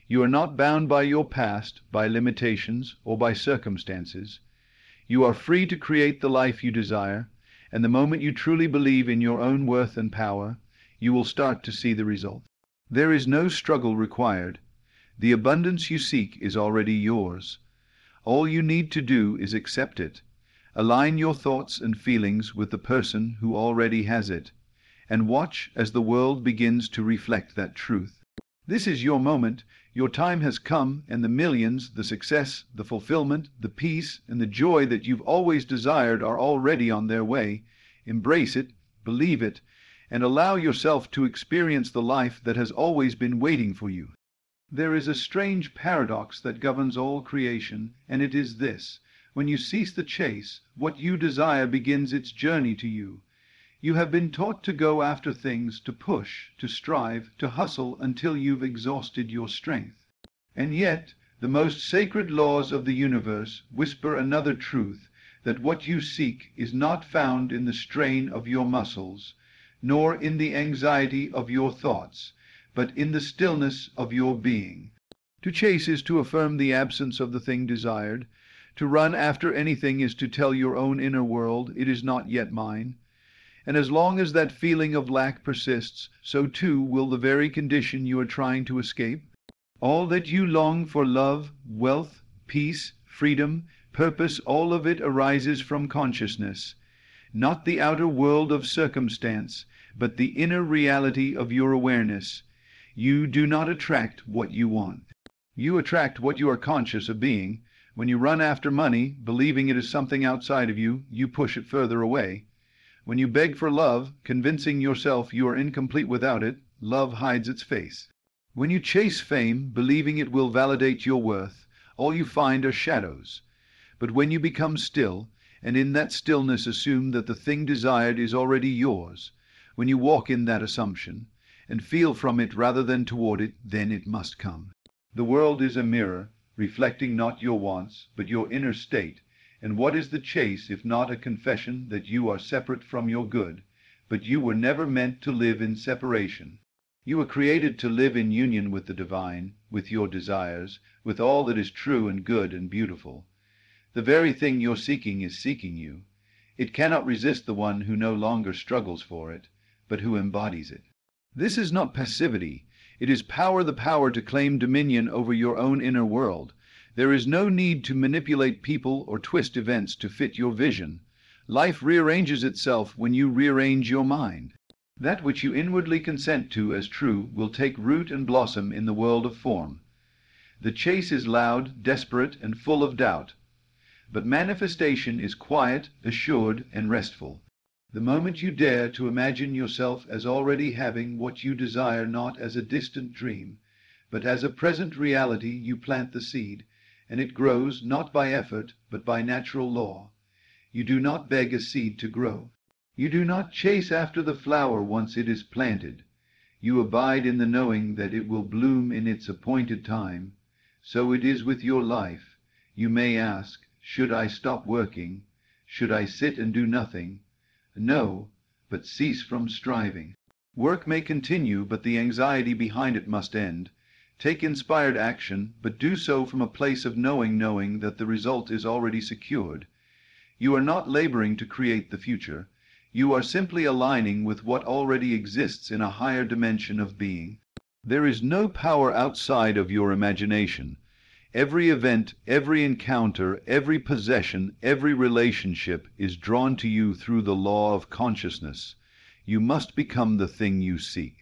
You are not bound by your past, by limitations, or by circumstances. You are free to create the life you desire, and the moment you truly believe in your own worth and power, you will start to see the result. There is no struggle required. The abundance you seek is already yours. All you need to do is accept it. Align your thoughts and feelings with the person who already has it, and watch as the world begins to reflect that truth. This is your moment. Your time has come, and the millions, the success, the fulfillment, the peace, and the joy that you've always desired are already on their way. Embrace it, believe it, and allow yourself to experience the life that has always been waiting for you. There is a strange paradox that governs all creation, and it is this. When you cease the chase, what you desire begins its journey to you. You have been taught to go after things, to push, to strive, to hustle until you've exhausted your strength. And yet, the most sacred laws of the universe whisper another truth, that what you seek is not found in the strain of your muscles, nor in the anxiety of your thoughts, but in the stillness of your being. To chase is to affirm the absence of the thing desired. To run after anything is to tell your own inner world, it is not yet mine. And as long as that feeling of lack persists, so too will the very condition you are trying to escape. All that you long for, love, wealth, peace, freedom, purpose, all of it arises from consciousness. Not the outer world of circumstance, but the inner reality of your awareness. You do not attract what you want. You attract what you are conscious of being. When you run after money, believing it is something outside of you, you push it further away. When you beg for love, convincing yourself you are incomplete without it, love hides its face. When you chase fame, believing it will validate your worth, all you find are shadows. But when you become still, and in that stillness assume that the thing desired is already yours, when you walk in that assumption, and feel from it rather than toward it, then it must come. The world is a mirror, reflecting not your wants, but your inner state. And what is the chase if not a confession that you are separate from your good? But you were never meant to live in separation. You were created to live in union with the divine, with your desires, with all that is true and good and beautiful. The very thing you're seeking is seeking you. It cannot resist the one who no longer struggles for it, but who embodies it. This is not passivity. It is power, the power to claim dominion over your own inner world. There is no need to manipulate people or twist events to fit your vision. Life rearranges itself when you rearrange your mind. That which you inwardly consent to as true will take root and blossom in the world of form. The chase is loud, desperate, and full of doubt. But manifestation is quiet, assured, and restful. The moment you dare to imagine yourself as already having what you desire, not as a distant dream, but as a present reality you plant the seed, and it grows not by effort, but by natural law. You do not beg a seed to grow. You do not chase after the flower once it is planted. You abide in the knowing that it will bloom in its appointed time. So it is with your life. You may ask, should I stop working? Should I sit and do nothing? No, but cease from striving. Work may continue, but the anxiety behind it must end. Take inspired action, but do so from a place of knowing that the result is already secured. You are not laboring to create the future. You are simply aligning with what already exists in a higher dimension of being. There is no power outside of your imagination. Every event, every encounter, every possession, every relationship is drawn to you through the law of consciousness. You must become the thing you seek.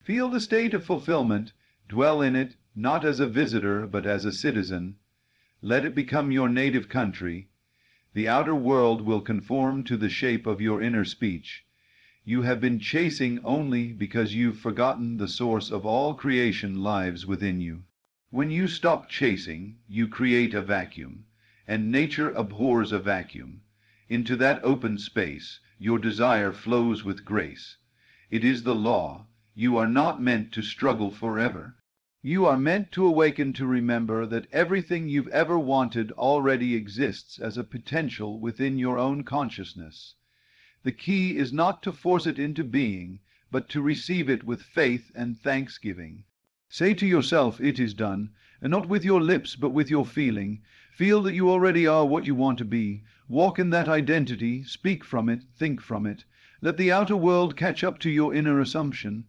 Feel the state of fulfillment. Dwell in it, not as a visitor, but as a citizen. Let it become your native country. The outer world will conform to the shape of your inner speech. You have been chasing only because you've forgotten the source of all creation lives within you. When you stop chasing, you create a vacuum, and nature abhors a vacuum. Into that open space, your desire flows with grace. It is the law. You are not meant to struggle forever. You are meant to awaken to remember that everything you've ever wanted already exists as a potential within your own consciousness. The key is not to force it into being, but to receive it with faith and thanksgiving. Say to yourself, it is done, and not with your lips, but with your feeling. Feel that you already are what you want to be. Walk in that identity, speak from it, think from it. Let the outer world catch up to your inner assumption.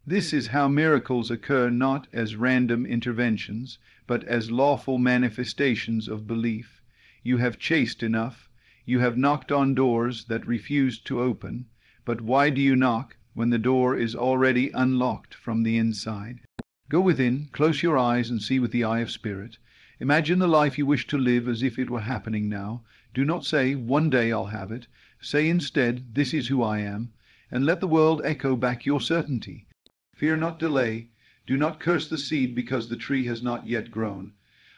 This is how miracles occur, not as random interventions, but as lawful manifestations of belief. You have chased enough. You have knocked on doors that refused to open. But why do you knock when the door is already unlocked from the inside? Go within, close your eyes and see with the eye of spirit. Imagine the life you wish to live as if it were happening now. Do not say, one day I'll have it. Say instead, this is who I am, and let the world echo back your certainty. Fear not delay. Do not curse the seed because the tree has not yet grown.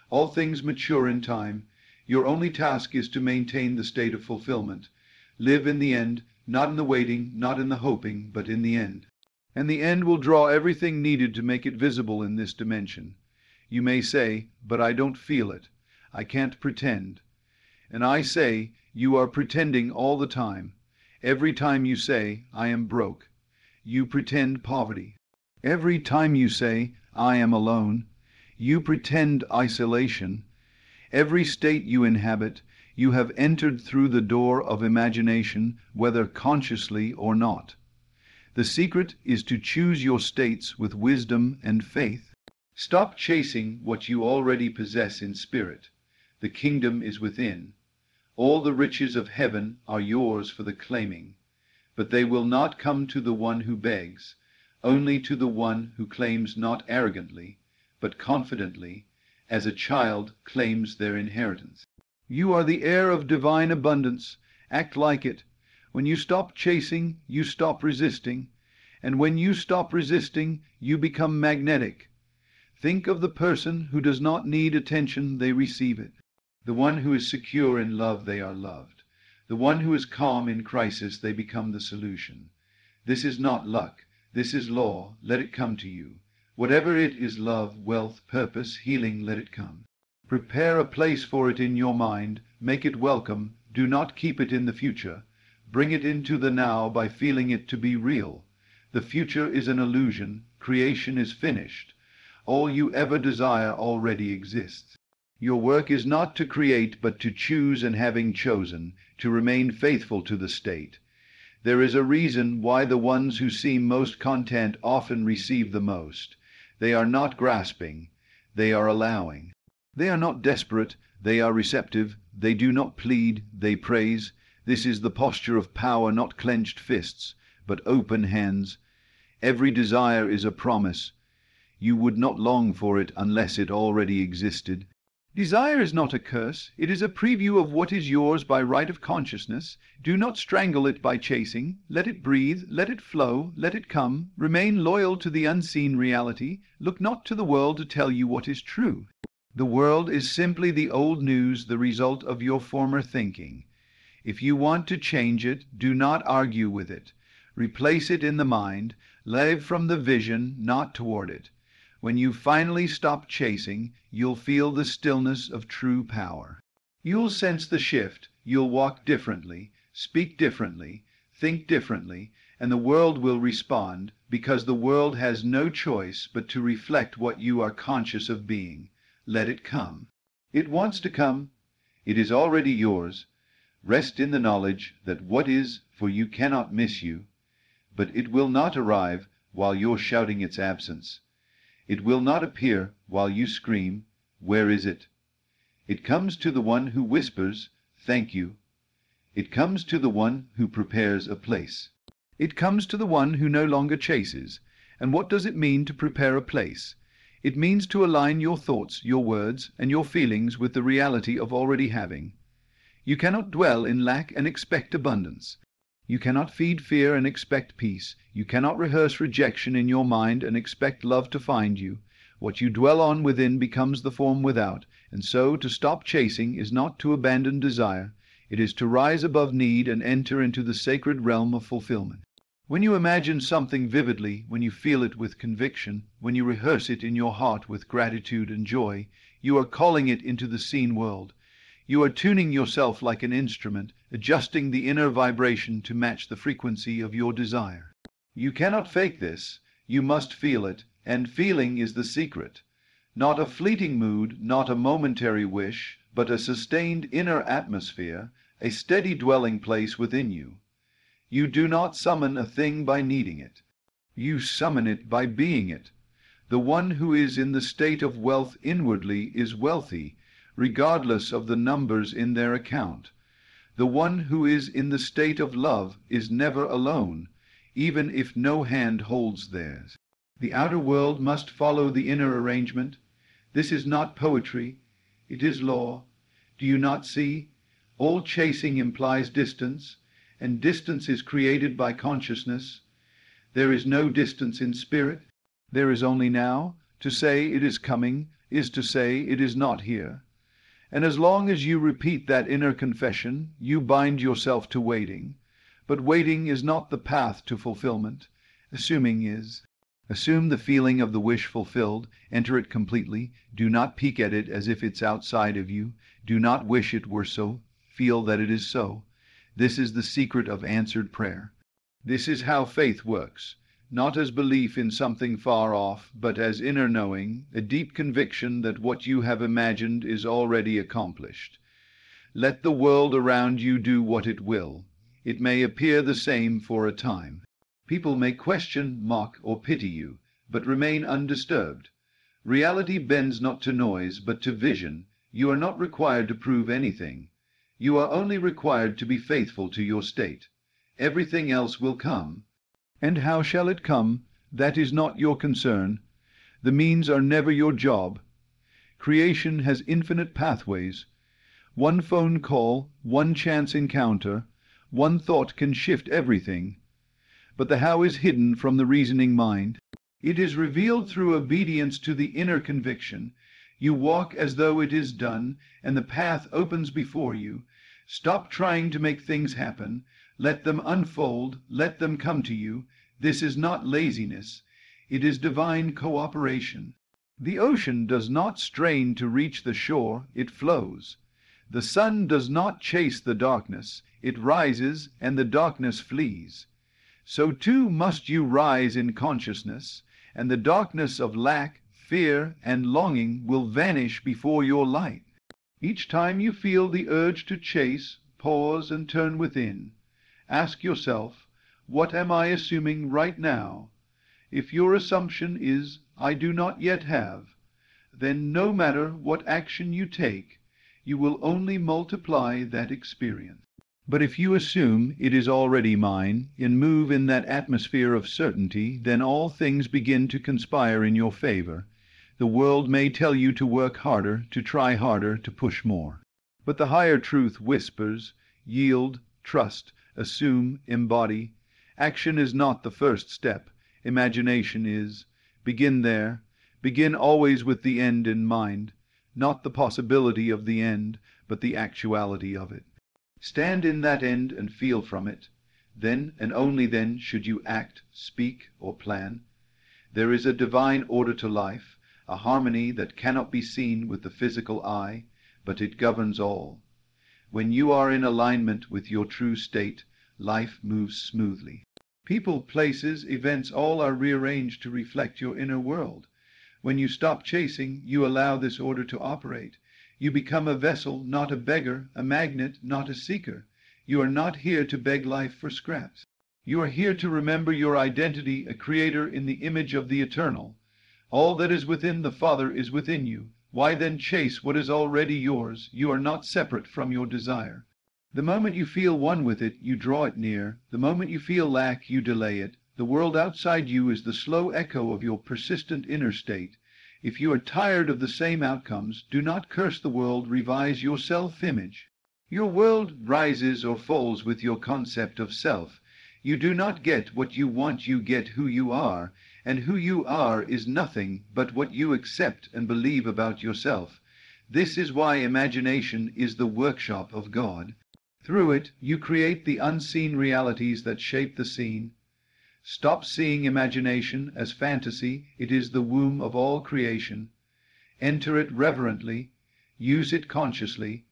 All things mature in time. Your only task is to maintain the state of fulfillment. Live in the end, not in the waiting, not in the hoping, but in the end. And the end will draw everything needed to make it visible in this dimension. You may say, but I don't feel it. I can't pretend. And I say, you are pretending all the time. Every time you say, I am broke, you pretend poverty. Every time you say, I am alone, you pretend isolation. Every state you inhabit, you have entered through the door of imagination, whether consciously or not. The secret is to choose your states with wisdom and faith. Stop chasing what you already possess in spirit. The kingdom is within. All the riches of heaven are yours for the claiming. But they will not come to the one who begs, only to the one who claims not arrogantly, but confidently, as a child claims their inheritance. You are the heir of divine abundance. Act like it. When you stop chasing, you stop resisting. And when you stop resisting, you become magnetic. Think of the person who does not need attention, they receive it. The one who is secure in love, they are loved. The one who is calm in crisis, they become the solution. This is not luck. This is law. Let it come to you. Whatever it is, love, wealth, purpose, healing, let it come. Prepare a place for it in your mind. Make it welcome. Do not keep it in the future. Bring it into the now by feeling it to be real. The future is an illusion. Creation is finished. All you ever desire already exists. Your work is not to create, but to choose, and having chosen, to remain faithful to the state. There is a reason why the ones who seem most content often receive the most. They are not grasping. They are allowing. They are not desperate. They are receptive. They do not plead. They praise. This is the posture of power, not clenched fists, but open hands. Every desire is a promise. You would not long for it unless it already existed. Desire is not a curse. It is a preview of what is yours by right of consciousness. Do not strangle it by chasing. Let it breathe, let it flow, let it come. Remain loyal to the unseen reality. Look not to the world to tell you what is true. The world is simply the old news, the result of your former thinking. If you want to change it, do not argue with it. Replace it in the mind. Live from the vision, not toward it. When you finally stop chasing, you'll feel the stillness of true power. You'll sense the shift. You'll walk differently, speak differently, think differently, and the world will respond, because the world has no choice but to reflect what you are conscious of being. Let it come. It wants to come. It is already yours. Rest in the knowledge that what is for you cannot miss you, but it will not arrive while you're shouting its absence. It will not appear while you scream, "Where is it?" It comes to the one who whispers, "Thank you." It comes to the one who prepares a place. It comes to the one who no longer chases. And what does it mean to prepare a place? It means to align your thoughts, your words, and your feelings with the reality of already having. You cannot dwell in lack and expect abundance. You cannot feed fear and expect peace. You cannot rehearse rejection in your mind and expect love to find you. What you dwell on within becomes the form without, and so to stop chasing is not to abandon desire. It is to rise above need and enter into the sacred realm of fulfillment. When you imagine something vividly, when you feel it with conviction, when you rehearse it in your heart with gratitude and joy, you are calling it into the seen world. You are tuning yourself like an instrument, adjusting the inner vibration to match the frequency of your desire. You cannot fake this. You must feel it, and feeling is the secret. Not a fleeting mood, not a momentary wish, but a sustained inner atmosphere, a steady dwelling place within you. You do not summon a thing by needing it. You summon it by being it. The one who is in the state of wealth inwardly is wealthy, regardless of the numbers in their account. The one who is in the state of love is never alone, even if no hand holds theirs. The outer world must follow the inner arrangement. This is not poetry, it is law. Do you not see? All chasing implies distance, and distance is created by consciousness. There is no distance in spirit. There is only now. To say it is coming is to say it is not here. And as long as you repeat that inner confession, you bind yourself to waiting. But waiting is not the path to fulfillment. Assuming is. Assume the feeling of the wish fulfilled. Enter it completely. Do not peek at it as if it's outside of you. Do not wish it were so. Feel that it is so. This is the secret of answered prayer. This is how faith works. Not as belief in something far off, but as inner knowing, a deep conviction that what you have imagined is already accomplished. Let the world around you do what it will. It may appear the same for a time. People may question, mock, or pity you, but remain undisturbed. Reality bends not to noise, but to vision. You are not required to prove anything. You are only required to be faithful to your state. Everything else will come. And how shall it come? That is not your concern. The means are never your job. Creation has infinite pathways. One phone call, one chance encounter, one thought can shift everything. But the how is hidden from the reasoning mind. It is revealed through obedience to the inner conviction. You walk as though it is done, and the path opens before you. Stop trying to make things happen. Let them unfold. Let them come to you. This is not laziness. It is divine cooperation. The ocean does not strain to reach the shore. It flows. The sun does not chase the darkness. It rises, and the darkness flees. So too must you rise in consciousness, and the darkness of lack, fear, and longing will vanish before your light. Each time you feel the urge to chase, pause and turn within. Ask yourself, what am I assuming right now? If your assumption is, I do not yet have, then no matter what action you take, you will only multiply that experience. But if you assume it is already mine, and move in that atmosphere of certainty, then all things begin to conspire in your favor. The world may tell you to work harder, to try harder, to push more. But the higher truth whispers, yield, trust, assume, embody. Action is not the first step. Imagination is. Begin there. Begin always with the end in mind. Not the possibility of the end, but the actuality of it. Stand in that end and feel from it. Then, and only then, should you act, speak, or plan. There is a divine order to life, a harmony that cannot be seen with the physical eye, but it governs all. When you are in alignment with your true state, life moves smoothly. People, places, events, all are rearranged to reflect your inner world. When you stop chasing, you allow this order to operate. You become a vessel, not a beggar, a magnet, not a seeker. You are not here to beg life for scraps. You are here to remember your identity, a creator in the image of the eternal. All that is within the Father is within you. Why then chase what is already yours? You are not separate from your desire. The moment you feel one with it, you draw it near. The moment you feel lack, you delay it. The world outside you is the slow echo of your persistent inner state. If you are tired of the same outcomes, do not curse the world, revise your self-image. Your world rises or falls with your concept of self. You do not get what you want, you get who you are, and who you are is nothing but what you accept and believe about yourself. This is why imagination is the workshop of God. Through it, you create the unseen realities that shape the scene. Stop seeing imagination as fantasy. It is the womb of all creation. Enter it reverently, use it consciously,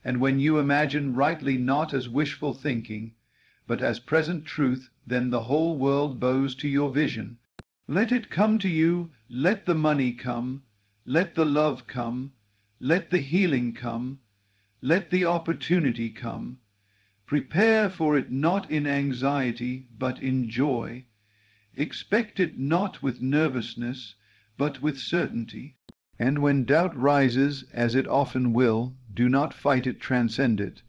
and when you imagine rightly not as wishful thinking, but as present truth, then the whole world bows to your vision. Let it come to you, let the money come, let the love come, let the healing come, let the opportunity come. Prepare for it not in anxiety, but in joy. Expect it not with nervousness, but with certainty. And when doubt rises, as it often will, do not fight it, transcend it.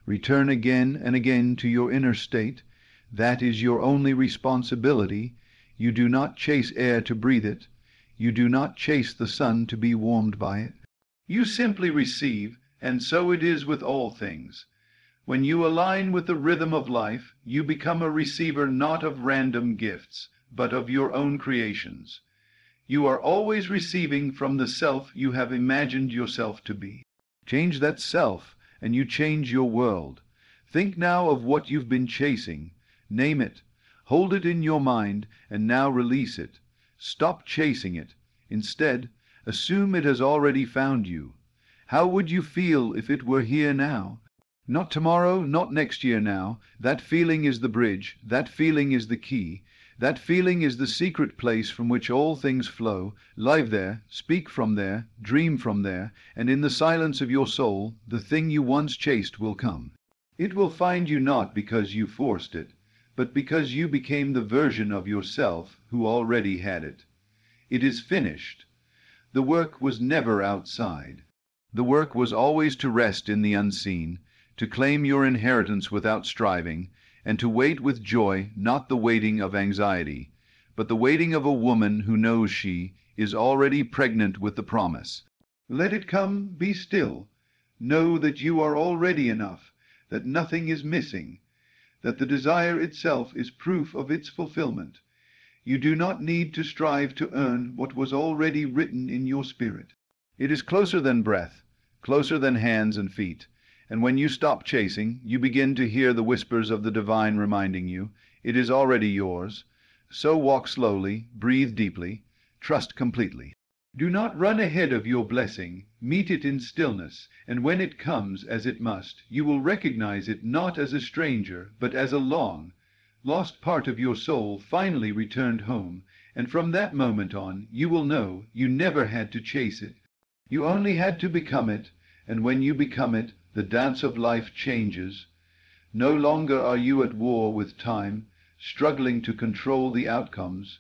Return again and again to your inner state. That is your only responsibility. You do not chase air to breathe it. You do not chase the sun to be warmed by it. You simply receive, and so it is with all things. When you align with the rhythm of life, you become a receiver not of random gifts, but of your own creations. You are always receiving from the self you have imagined yourself to be. Change that self, and you change your world. Think now of what you've been chasing. Name it. Hold it in your mind, and now release it. Stop chasing it. Instead, assume it has already found you. How would you feel if it were here now? Not tomorrow, not next year now. That feeling is the bridge. That feeling is the key. That feeling is the secret place from which all things flow. Live there, speak from there, dream from there, and in the silence of your soul, the thing you once chased will come. It will find you not because you forced it, but because you became the version of yourself who already had it. It is finished. The work was never outside. The work was always to rest in the unseen, to claim your inheritance without striving, and to wait with joy, not the waiting of anxiety, but the waiting of a woman who knows she is already pregnant with the promise. Let it come, be still. Know that you are already enough, that nothing is missing, that the desire itself is proof of its fulfillment. You do not need to strive to earn what was already written in your spirit. It is closer than breath, closer than hands and feet. And when you stop chasing, you begin to hear the whispers of the divine reminding you, it is already yours. So walk slowly, breathe deeply, trust completely. Do not run ahead of your blessing. Meet it in stillness, and when it comes, as it must, you will recognize it not as a stranger, but as a lost part of your soul finally returned home, and from that moment on, you will know you never had to chase it. You only had to become it, and when you become it, the dance of life changes. No longer are you at war with time, struggling to control the outcomes.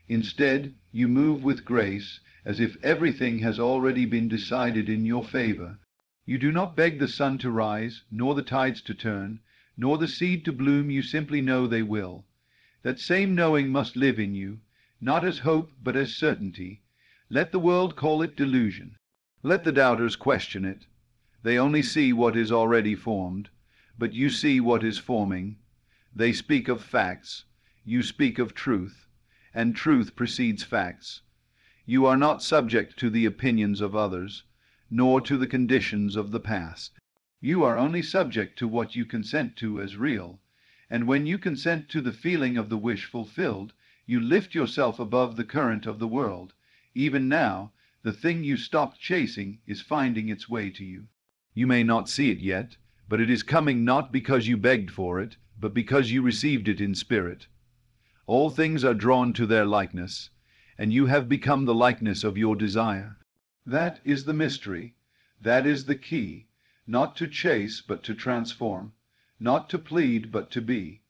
Instead, you move with grace, as if everything has already been decided in your favor. You do not beg the sun to rise, nor the tides to turn, nor the seed to bloom. You simply know they will. That same knowing must live in you, not as hope, but as certainty. Let the world call it delusion. Let the doubters question it. They only see what is already formed, but you see what is forming. They speak of facts, you speak of truth, and truth precedes facts. You are not subject to the opinions of others, nor to the conditions of the past. You are only subject to what you consent to as real, and when you consent to the feeling of the wish fulfilled, you lift yourself above the current of the world. Even now, the thing you stopped chasing is finding its way to you. You may not see it yet, but it is coming not because you begged for it, but because you received it in spirit. All things are drawn to their likeness, and you have become the likeness of your desire. That is the mystery. That is the key. Not to chase, but to transform. Not to plead, but to be.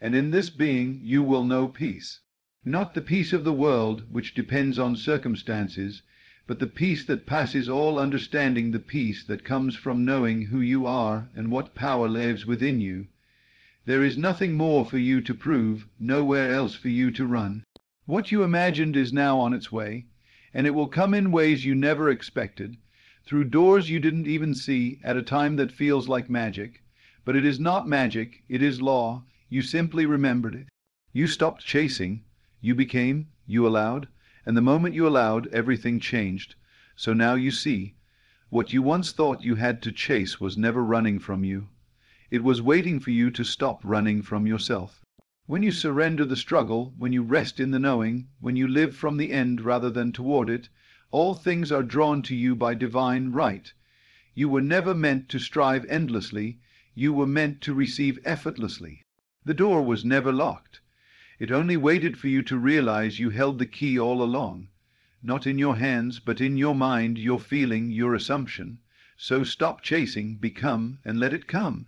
And in this being you will know peace. Not the peace of the world, which depends on circumstances, but the peace that passes all understanding, the peace that comes from knowing who you are and what power lives within you. There is nothing more for you to prove, nowhere else for you to run. What you imagined is now on its way, and it will come in ways you never expected, through doors you didn't even see, at a time that feels like magic. But it is not magic, it is law. You simply remembered it. You stopped chasing. You became, you allowed, and the moment you allowed, everything changed. So now you see, what you once thought you had to chase was never running from you. It was waiting for you to stop running from yourself. When you surrender the struggle, when you rest in the knowing, when you live from the end rather than toward it, all things are drawn to you by divine right. You were never meant to strive endlessly. You were meant to receive effortlessly. The door was never locked. It only waited for you to realize you held the key all along. Not in your hands, but in your mind, your feeling, your assumption. So stop chasing, become, and let it come.